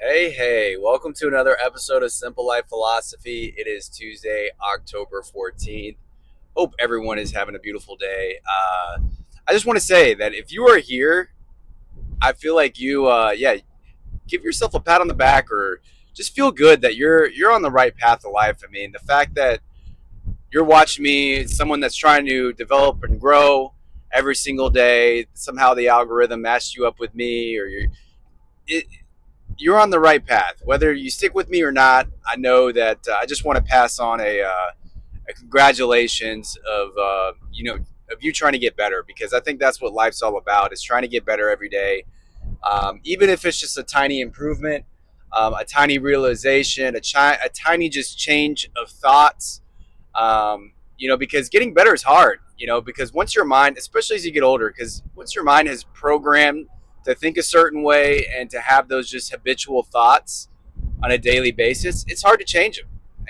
Hey, welcome to another episode of Simple Life Philosophy. It is Tuesday, October 14th. Hope everyone is having a beautiful day. I just want to say that if you are here, I feel like you give yourself a pat on the back or just feel good that you're on the right path of life. I mean, the fact that you're watching me, someone that's trying to develop and grow every single day, somehow the algorithm matched you up with me, or it, you're on the right path. Whether you stick with me or not, I know that I just want to pass on a congratulations of you trying to get better, because I think that's what life's all about, is trying to get better every day. Even if it's just a tiny improvement, a tiny realization, a tiny just change of thoughts. Because getting better is hard. Because once your mind, especially as you get older, because once your mind has programmed to think a certain way and to have those just habitual thoughts on a daily basis, it's hard to change them.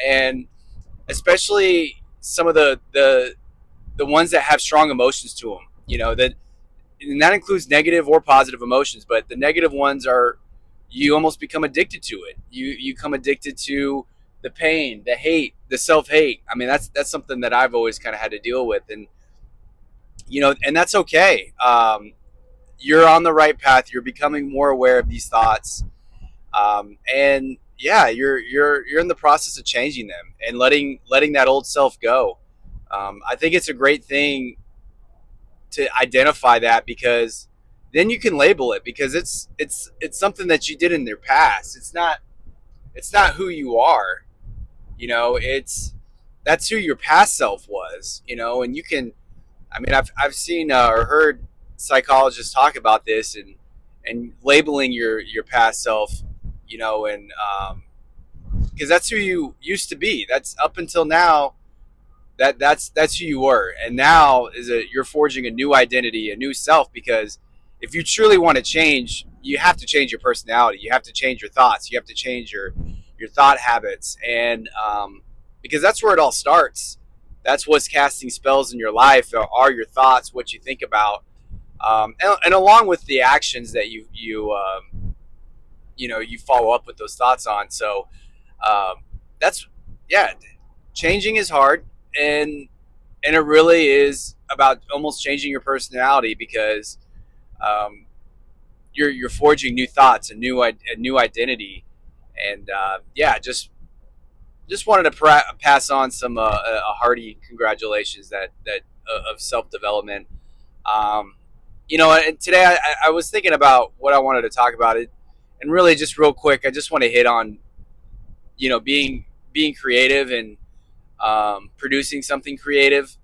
And especially some of the ones that have strong emotions to them, and that includes negative or positive emotions. But the negative ones are, you almost become addicted to it. You become addicted to the pain, the hate, the self hate. I mean, that's something that I've always kind of had to deal with, and and that's okay. You're on the right path. You're becoming more aware of these thoughts, and yeah, you're in the process of changing them and letting that old self go. I think it's a great thing to identify that, because then you can label it, because it's something that you did in your past. It's not who you are. It's that's who your past self was. And you can. I mean, I've seen or heard psychologists talk about this, and labeling your past self. And because that's who you used to be. That's up until now. That's who you were, and now you're forging a new identity, a new self. Because if you truly want to change, you have to change your personality. You have to change your thoughts. You have to change your thought habits, and because that's where it all starts. That's what's casting spells in your life, are your thoughts, what you think about, and along with the actions that you follow up with those thoughts on. So that's yeah, changing is hard, and it really is about almost changing your personality, because um, you're forging new thoughts, a new identity. And yeah, just wanted to pass on some a hearty congratulations that of self development. Um, and today I was thinking about what I wanted to talk about it, and really just real quick, I just want to hit on being creative, and producing something creative,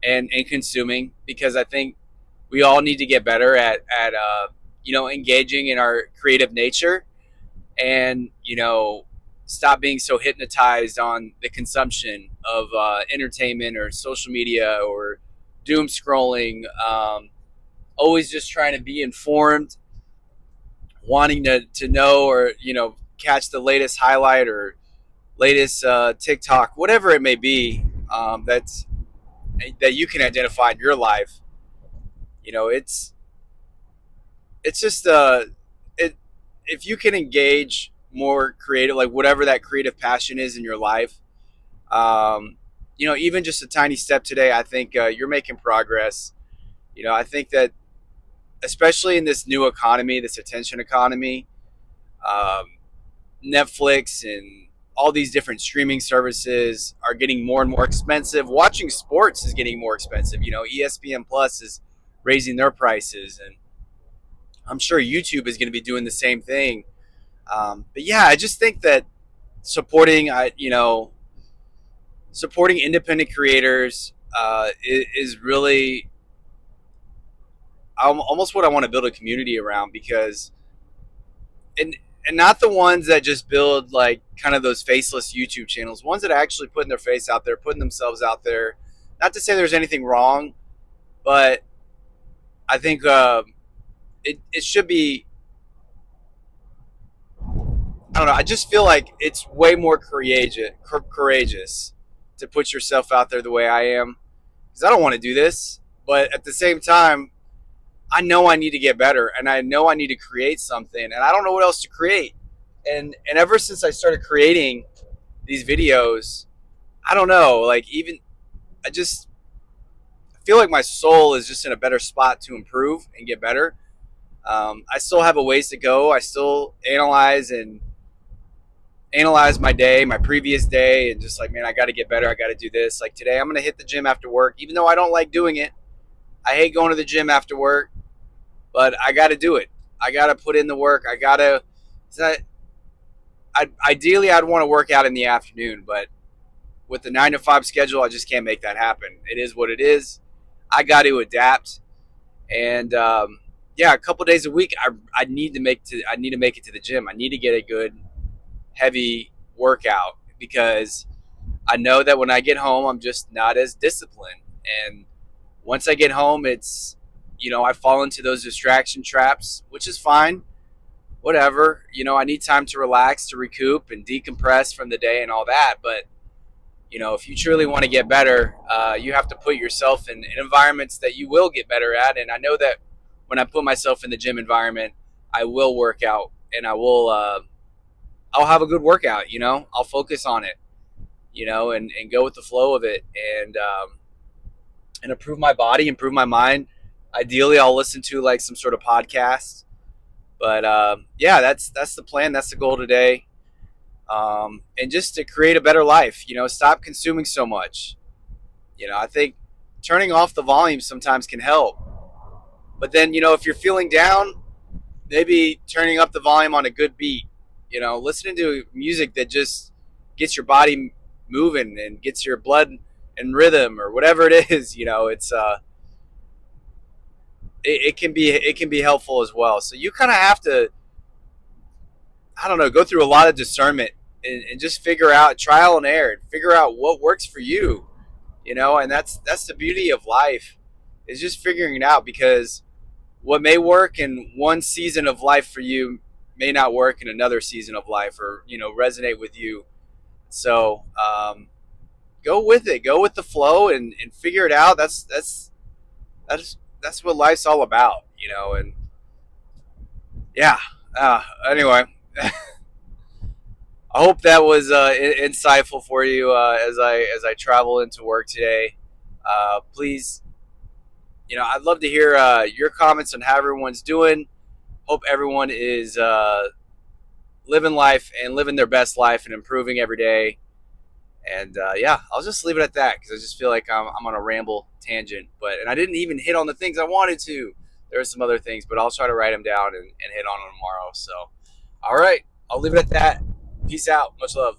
and consuming, because I think we all need to get better at engaging in our creative nature, and stop being so hypnotized on the consumption of entertainment or social media or doom scrolling. Always just trying to be informed, wanting to know, or catch the latest highlight or latest TikTok, whatever it may be, that you can identify in your life. It's just it if you can engage more creative, like whatever that creative passion is in your life, even just a tiny step today, I think you're making progress. I think that, especially in this new economy, this attention economy, um, Netflix and all these different streaming services are getting more and more expensive. Watching sports is getting more expensive. ESPN Plus is raising their prices, and I'm sure YouTube is going to be doing the same thing. But yeah, I just think that supporting, supporting independent creators is really almost what I want to build a community around, because and and not the ones that just build like kind of those faceless YouTube channels, ones that are actually putting their face out there, putting themselves out there. Not to say there's anything wrong, but I think it should be. I don't know. I just feel like it's way more courageous to put yourself out there the way I am, because I don't want to do this, but at the same time, I know I need to get better, and I know I need to create something, and I don't know what else to create. And ever since I started creating these videos, I don't know, like even I just feel like my soul is just in a better spot to improve and get better. I still have a ways to go. I still analyze my day, my previous day, and just like, man, I got to get better. I got to do this. Like today, I'm gonna hit the gym after work, even though I don't like doing it. I hate going to the gym after work, but I got to do it. I got to put in the work. I got to. Ideally, I'd want to work out in the afternoon, but with the 9 to 5 schedule, I just can't make that happen. It is what it is. I got to adapt, and yeah, a couple days a week, I need to make it to the gym. I need to get a good heavy workout because I know that when I get home, I'm just not as disciplined. And once I get home, I fall into those distraction traps, which is fine. Whatever. I need time to relax, to recoup, and decompress from the day and all that. But, if you truly want to get better, you have to put yourself in environments that you will get better at. And I know that when I put myself in the gym environment, I will work out and I'll have a good workout. I'll focus on it, and go with the flow of it, and improve my body, improve my mind. Ideally, I'll listen to like some sort of podcast. But yeah, that's the plan. That's the goal today, and just to create a better life. Stop consuming so much. I think turning off the volume sometimes can help. But then, if you're feeling down, maybe turning up the volume on a good beat. Listening to music that just gets your body moving and gets your blood in rhythm or whatever it is. It can be helpful as well. So you kind of have to, I don't know, go through a lot of discernment and just figure out trial and error and figure out what works for you. And that's the beauty of life, is just figuring it out, because what may work in one season of life for you may not work in another season of life, or resonate with you. So go with it, go with the flow, and figure it out. That's what life's all about. And yeah. Anyway, I hope that was insightful for you, as I travel into work today. Please, I'd love to hear your comments on how everyone's doing. Hope everyone is living life and living their best life and improving every day. And yeah, I'll just leave it at that, because I just feel like I'm on a ramble tangent. And I didn't even hit on the things I wanted to. There are some other things, but I'll try to write them down and hit on them tomorrow. So, all right, I'll leave it at that. Peace out. Much love.